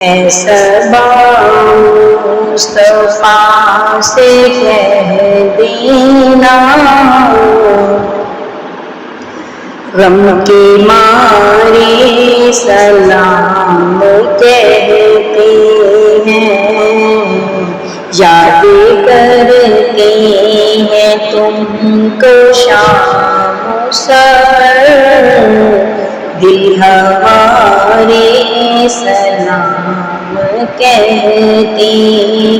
صبا مصطفیٰ سے کہہ دینا، غم کے مارے سلام کہتے ہیں، یاد کرتے ہیں تم کو شام و سحر، دل ہمارے سلام کہتے ہیں۔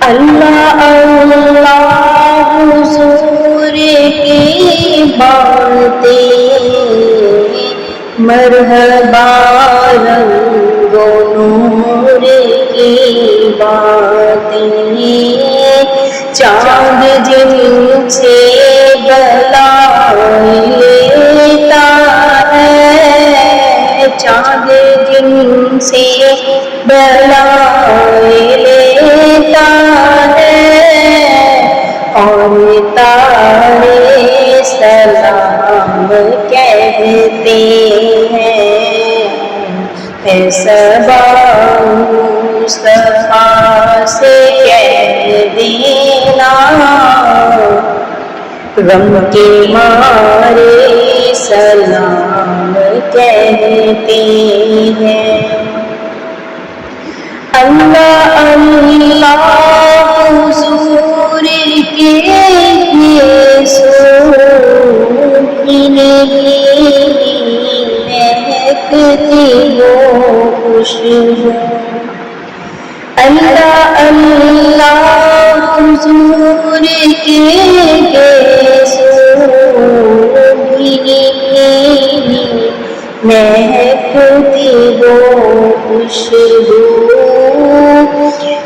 اللہ اللہ حضور کی باتیں، مرحبا رنگ و نور کی باتیں، چاند جن سے بلائے لیتا ہے، چاند جن سے بلائے لیتا ہے، اور تارے سلام کہتے ہیں۔ اے صبا مصطفیٰ سے کہہ دینا، غم کے مارے سلام کہتے ہیں۔ اللہ اللہ حضور کے سونے کی مہکتی وہ خوشبو، اللہ اللہ حضور کے سونے کی مہکتی وہ خوشبو،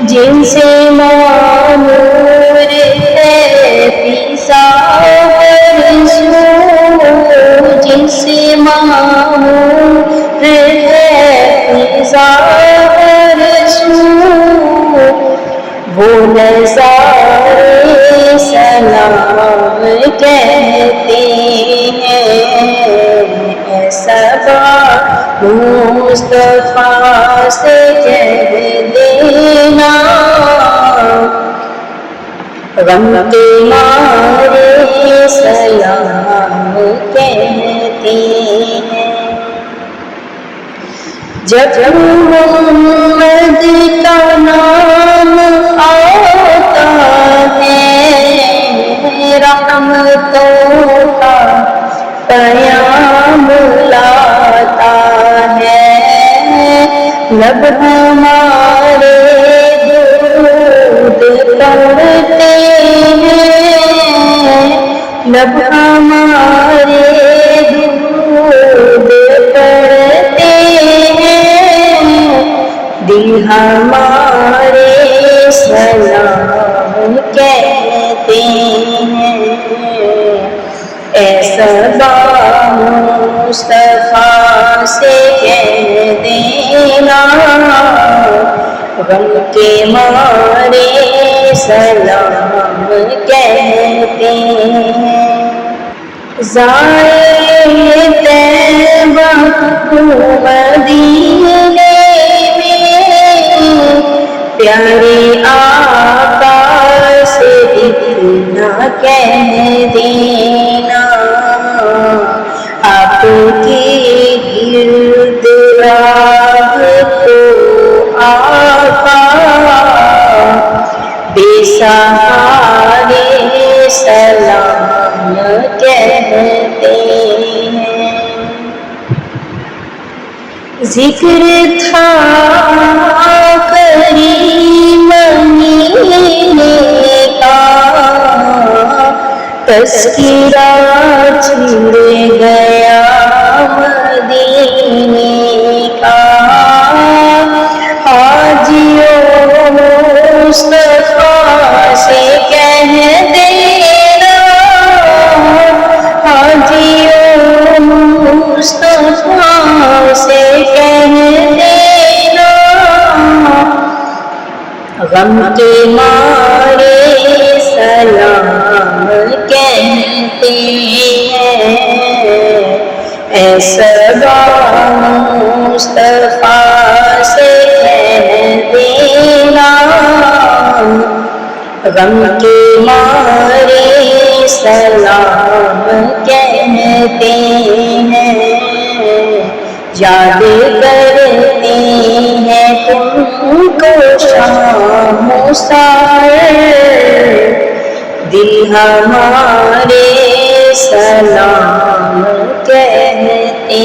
جن سے معمور ہے فضا ہر سو، جن سے معمور ہے فضا ہر سو، وہ نظارے سلام کہتے ہیں۔ صبا مصطفیٰ سے کہہ دینا، غم کے مارے سلام کہتے ہیں۔ جب محمد کا نام آتا ہے، رحمتوں کا پیام لاتا ہے، لب ہمارے درود پڑھتے ہیں، لب ہمارے درود پڑھتے ہیں، دل ہمارے سلام کہتے ہیں۔ اے صبا مصطفیٰ سے کہہ دینا، غم کے مارے سلام کہتے ہیں۔ زائر طیبہ کو مدینے میں، پیارے آقا سے اتنا کہہ دینا، آپ کی گرد راہ کو آقا بے سہارے سلام کہتے ہیں۔ ذکر تھا کریم مدینے کا، تذکرہ چھڑ گیا مدینے کا، حاجیوں مصطفیٰ سے کہہ دینا، حاجیوں مصطفیٰ سے کہہ دینا، غم کے مارے سلام کہتے ہیں۔ اے صبا مصطفیٰ سے کہہ دینا، غم کے مارے سلام کہتے ہیں، یاد کرتے ہیں تم کو شام و سحر، دل ہمارے سلام کہتے